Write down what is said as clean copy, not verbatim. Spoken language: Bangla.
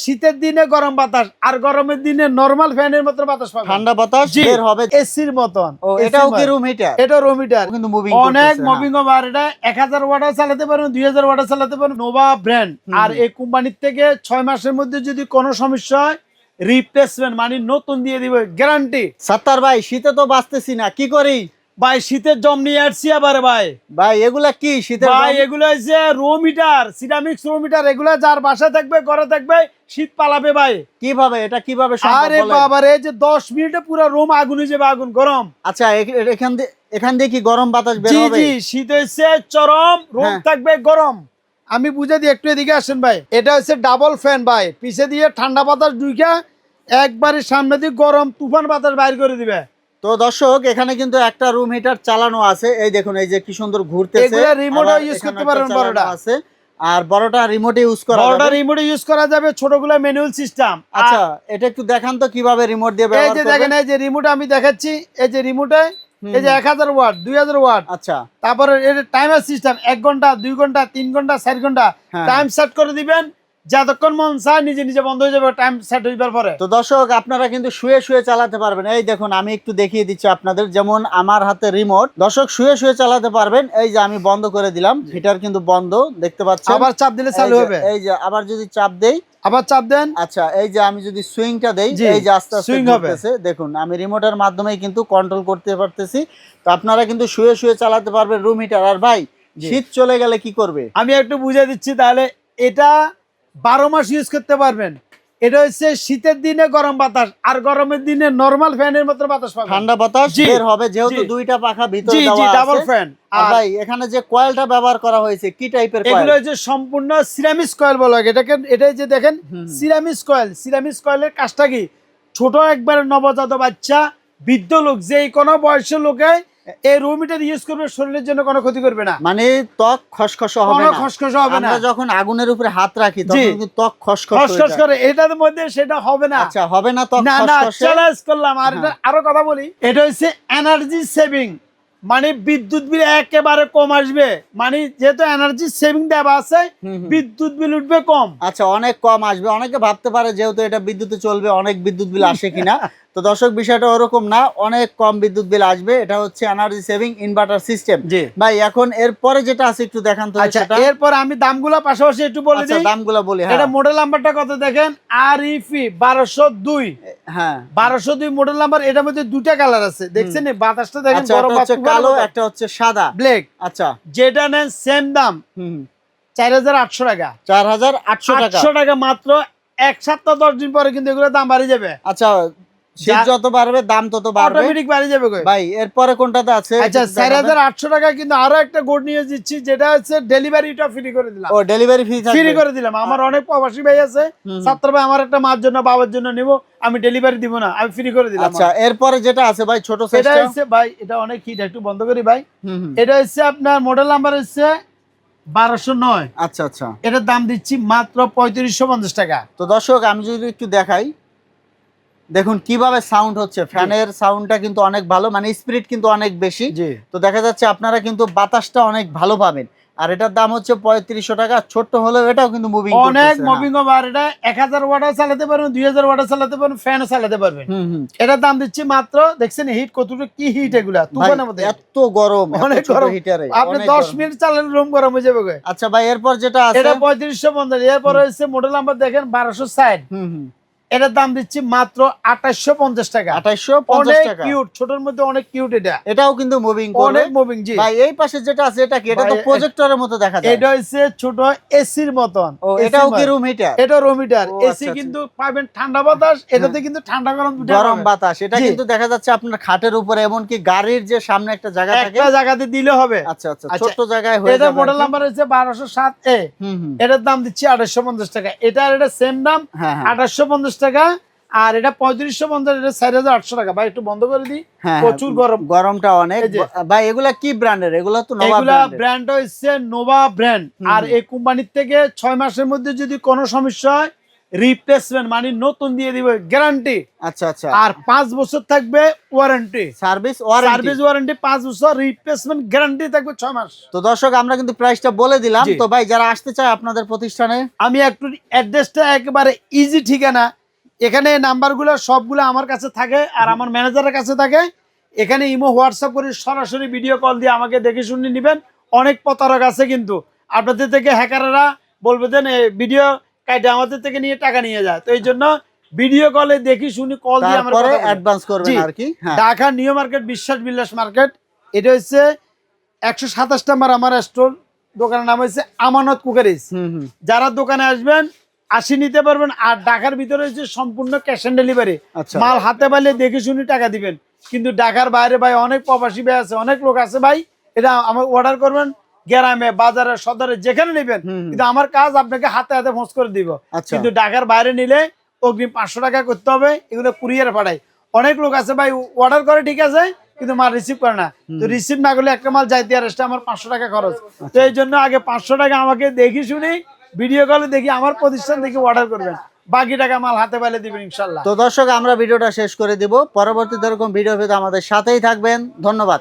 শীতের দিনে গরম বাতাস আর গরমের দিনে নরমাল ফ্যানের মতো বাতাস পাবেন, ঠান্ডা বাতাস বের হবে এসির মতন। ও এটাও কি রুম হিটার? এটা রুম হিটার, কিন্তু মুভিং অনেক মুভিং ওভার। এটা 1000 ওয়াটও চালাতে পারবেন, 2000 ওয়াটও চালাতে পারবেন। Nova brand. আর এই কোম্পানির থেকে 6 মাসের মধ্যে যদি কোনো সমস্যা হয় রিপ্লেসমেন্ট মানে নতুন দিয়ে দিবে, গ্যারান্টি। সাত্তার ভাই শীতে তো বাঁচতেছি না, কি করি ভাই শীতের জম নিয়ে আসছি আবার ভাই। ভাই এগুলা কি শীতের ভাই এগুলো হচ্ছে room heater, ceramics room heater. এগুলো যার বাসা থাকবে ঘরে থাকবে শীত পালাবে ভাই। কিভাবে এটা কিভাবে সম্ভব? আরে বাবা রে, যে 10 মিনিটে পুরো রুম আগুন হয়ে যাবে, আগুন গরম। আচ্ছা এখান দিয়ে কি গরম বাতাস বের জি হবে? জি, শীত হচ্ছে চরম, রুম থাকবে গরম। আমি বুঝে দিই, একটু এদিকে আসেন ভাই। এটা হচ্ছে ডাবল ফ্যান ভাই, পিছে দিয়ে ঠান্ডা বাতাস ঢুকে একবারে সামনে দিয়ে গরম তুফান বাতাস বাইর করে দিবে। তো দর্শক এখানে কিন্তু একটা রুম হিটার চালানো আছে, এই দেখুন এই যে কি সুন্দর ঘুরতেছে। এগুলা রিমোটও ইউজ করতে পারবেন, বড়টা আছে আর বড়টা রিমোটে ইউজ করা যাবে। বড়টা রিমোটে ইউজ করা যাবে, ছোটগুলা ম্যানুয়াল সিস্টেম। আচ্ছা এটা একটু দেখান তো কিভাবে রিমোট দিয়ে এই ব্যবহার যে করবেন। দেখেন, এই যে রিমোট আমি দেখাচ্ছি, এই যে রিমোটে এই যে 1000 ওয়াট 2000 ওয়াট। আচ্ছা তারপরে এটা টাইমার সিস্টেম, 1 ঘন্টা 2 ঘন্টা 3 ঘন্টা 4 ঘন্টা টাইম সেট করে দিবেন। যতক্ষণ মন চায় নিজে নিজে বন্ধ হয়ে যাবে টাইম সেট হইবার পরে। তো দর্শক আপনারা কিন্তু শুয়ে শুয়ে চালাতে পারবেন। এই দেখুন আমি একটু দেখিয়ে দিচ্ছি আপনাদের, যেমন আমার হাতে রিমোট, দর্শক শুয়ে শুয়ে চালাতে পারবেন। এই যে আমি বন্ধ করে দিলাম, হিটার কিন্তু বন্ধ দেখতে পাচ্ছেন। আবার চাপ দিলে চালু হবে। এই যে আবার যদি চাপ দেই, আবার চাপ দেন। আচ্ছা এই যে আমি যদি সুইংটা দেই, এই যে আস্তে আস্তে ঘুরতেছে। দেখুন আমি রিমোটের মাধ্যমে কিন্তু কন্ট্রোল করতে পারতেছি। তো আপনারা কিন্তু শুয়ে শুয়ে চালাতে পারবেন রুম হিটার। আর ভাই শীত চলে গেলে কি করবে? আমি একটু বুঝিয়ে দিচ্ছি তাহলে। এটা 12 মাস ইউজ করতে পারবেন। এটা হচ্ছে শীতের দিনে গরম বাতাস আর গরমের দিনে নরমাল ফ্যানের মতো বাতাস পাবেন, ঠান্ডা বাতাস বের হবে, যেহেতু দুইটা পাখা ভিতরে দেওয়া আছে। Double fan. আর ভাই এখানে যে কয়েলটা ব্যবহার করা হয়েছে কি টাইপের কয়েল? এগুলো হচ্ছে সম্পূর্ণ সিরামিক্স কয়েল বলা হয় এটাকে। এটাই যে দেখেন সিরামিক্স কয়েল। সিরামিক্স কয়েলের কাজটা কি, ছোট একবারে নবজাত বাচ্চা, বৃদ্ধ লোক, যে কোনো বয়সের লোকে এই রুম হিটার ইউজ করবে, শরীরের জন্য কোনো ক্ষতি করবে না। মানে ত্বক খসখসে হবে না, খসখসে হবে না। আমরা যখন আগুনের উপরে হাত রাখি তখন কিন্তু ত্বক খসখস করে, এটার মধ্যে সেটা হবে না। আচ্ছা হবে না ত্বক না না, খসখসে? চ্যালেঞ্জ করলাম। আর এটা আরো কথা বলি, এটা হচ্ছে এনার্জি সেভিং, মানে বিদ্যুৎ বিল একেবারে কম আসবে। মানে যেহেতু এনার্জি সেভিং দেওয়া আছে, বিদ্যুৎ বিল উঠবে কম। আচ্ছা অনেক কম আসবে। অনেকে ভাবতে পারে যেহেতু এটা বিদ্যুতে চলবে অনেক বিদ্যুৎ বিল আসে কিনা। তো দর্শক বিষয়টা ওরকম না, অনেক কম বিদ্যুৎ বিল আসবে। এটা হচ্ছে এনার্জি সেভিং ইনভার্টার সিস্টেম। ভাই এখন এরপরে যেটা আছে একটু দেখান তো। আচ্ছা এরপর আমি দামগুলো পাশাপাশি একটু বলে দিই। দামগুলো বলি। এটা মডেল নাম্বারটা কত দেখেন, আরইপি 1202। হ্যাঁ 1202 মডেল নাম্বার। এটার মধ্যে দুটো কালার আছে, দেখছেন বাতাসটা দেখেন, বড় হচ্ছে কালো, একটা হচ্ছে সাদা ব্ল্যাক। আচ্ছা যেটা নেন সেম দাম 4800 টাকা। 4800 টাকা মাত্র। 1 সপ্তাহ 10 দিন পরে কিন্তু এগুলোর দাম বাড়ে যাবে। আচ্ছা শীত যত বাড়বে দাম তত বাড়বে, অটোমেটিক বাড়ে যাবে। ভাই এরপরে কোনটাতে আছে? আচ্ছা 4800 টাকা। কিন্তু আরো একটা গুড নিউজ দিচ্ছি, যেটা হচ্ছে ডেলিভারিটা ফ্রি করে দিলাম। ও ডেলিভারি ফ্রি ফ্রি করে দিলাম। আমার অনেক প্রবাসী ভাই আছে, ছাত্র ভাই, আমার একটা মার জন্য বাবার জন্য নেব, আমি ডেলিভারি দিব না, আমি ফ্রি করে দিলাম। আচ্ছা এরপরে যেটা আছে ভাই ছোট সাইজটা, এটা হচ্ছে ভাই, এটা অনেক হিট, একটু বন্ধ করি ভাই। এটা হচ্ছে আপনার মডেল নাম্বার হচ্ছে 1209। আচ্ছা আচ্ছা এটার দাম দিচ্ছি মাত্র 3550 টাকা। তো দর্শক আমি যদি একটু দেখাই, দেখুন কিভাবে সাউন্ড হচ্ছে। ফ্যানের সাউন্ডটা কিন্তু অনেক ভালো, মানে স্পিড কিন্তু অনেক বেশি। তো দেখা যাচ্ছে আপনারা কিন্তু বাতাসটা অনেক ভালো পাবেন। আর এটার দাম হচ্ছে 3500 টাকা। ছোট্ট হলেও এটাও কিন্তু মুভিং, অনেক মুভিং ওভার। এটা 1000 ওয়াটও চালাতে পারবেন, 2000 ওয়াটও চালাতে পারবেন, ফ্যানও চালাতে পারবেন। এটার দাম দিচ্ছি মাত্র, দেখছেন হিট কতটুকু, কি হিট এগুলা তুফানের মধ্যে, এত গরম, অনেক গরম হিটারে। আপনি 10 মিনিট চালালে রুম গরম হয়ে যাবে। আচ্ছা ভাই এরপর যেটা আছে, এটা 3550। এরপর হচ্ছে মডেল নাম্বার দেখেন 1260। এটার দাম দিচ্ছি মাত্র 2850 টাকা। 2850 টাকা। কিউট, ছোটর মধ্যে অনেক কিউট। এটাও কিন্তু মুভিং, অনেক মুভিং। জি ভাই এই পাশে যেটা আছে এটা কি? এটা তো প্রজেক্টরের মতো দেখা যায়। এটা হচ্ছে ছোট এসির মতন। ও এটাও কি রুম হিটার? এটা রুম হিটার। এসি কিন্তু পাবেন ঠান্ডা বাতাস, এটাতে কিন্তু ঠান্ডা গরম বাতাস। এটা কিন্তু দেখা যাচ্ছে আপনার খাটের উপরে, এমনকি গাড়ির যে সামনে একটা জায়গা থাকে, একটা জায়গাতে দিলে হবে। আচ্ছা আচ্ছা ছোট জায়গায় হয়ে যাবে। এটা মডেল নাম্বার হচ্ছে 1207 এ। এটার দাম দিচ্ছি 2850 টাকা। এটা এটা সেম দাম 2850 টাকা। আর এটা 3550, এটা 4800 টাকা। ভাই একটু বন্ধ করে দিই, প্রচুর গরম, গরমটা অনেক। ভাই এগুলা কি ব্র্যান্ডের? এগুলা তো নোভা ব্র্যান্ডের। এগুলা ব্র্যান্ড হচ্ছে নোভা ব্র্যান্ড। আর এই কোম্পানির থেকে 6 মাসের মধ্যে যদি কোনো সমস্যা হয় রিপ্লেসমেন্ট মানে নতুন দিয়ে দিব গ্যারান্টি। আচ্ছা আচ্ছা। আর 5 বছর থাকবে ওয়ারেন্টি, সার্ভিস ওয়ারেন্টি 5 বছর, রিপ্লেসমেন্ট গ্যারান্টি থাকবে 6 মাস। তো দর্শক আমরা কিন্তু প্রাইসটা বলে দিলাম। তো ভাই যারা আসতে চায় আপনাদের প্রতিষ্ঠানে, আমি একটু অ্যাড্রেসটা একেবারে ইজি ঠিকানা, এখানে নাম্বারগুলো সবগুলো আমার কাছে থাকে আর আমার ম্যানেজারের কাছে থাকে। এখানে ইমো হোয়াটসঅ্যাপ করে সরাসরি ভিডিও কল দিয়ে আমাকে দেখে শুনে নেবেন। অনেক প্রতারক আছে কিন্তু আপনাদের থেকে, হ্যাকাররা বলবে যে ভিডিও কাটে আমাদের থেকে নিয়ে টাকা নিয়ে যায়। তো এই জন্য ভিডিও কলে দেখি শুনি কল দিয়ে আমার তারপরে অ্যাডভান্স করবেন আর কি। ঢাকা নিউ মার্কেট বিশ্বাস বিলাস মার্কেট, এটা হচ্ছে 127 নম্বর আমার স্টোর। দোকানের নাম হচ্ছে আমানত কুকারিজ। যারা দোকানে আসবেন আসি নিতে পারবেন। আর ঢাকার ভিতরে হচ্ছে সম্পূর্ণ ক্যাশ অন ডেলিভারি, মাল হাতে পাইলে দেখে শুনি টাকা দিবেন। কিন্তু ঢাকার বাইরে ভাই অনেক প্রবাসী ভাই আছে, অনেক লোক আছে ভাই, এটা আমার অর্ডার করবেন গ্রামে বাজারে সদরে যেখানে নেবেন, কিন্তু আমার কাজ আপনাকে হাতে হাতে পৌঁছ করে দিব। কিন্তু ঢাকার বাইরে নিলে অগ্রিম 500 টাকা করতে হবে, এগুলো কুরিয়ার পাঠাই। অনেক লোক আছে ভাই অর্ডার করে ঠিক আছে কিন্তু মাল রিসিভ করে না। তো রিসিভ না করলে একটা মাল যাইতে আর আমার 500 টাকা খরচ। তো এই জন্য আগে 500 টাকা আমাকে দেখি শুনি ভিডিও কলে দেখি আমার প্রতিষ্ঠান থেকে অর্ডার করবেন, বাকি টাকা মাল হাতে পাইলে দিবেন ইনশাল্লাহ। তো দর্শক আমরা ভিডিওটা শেষ করে দিব। পরবর্তীতে এরকম ভিডিও পেতে আমাদের সাথেই থাকবেন। ধন্যবাদ।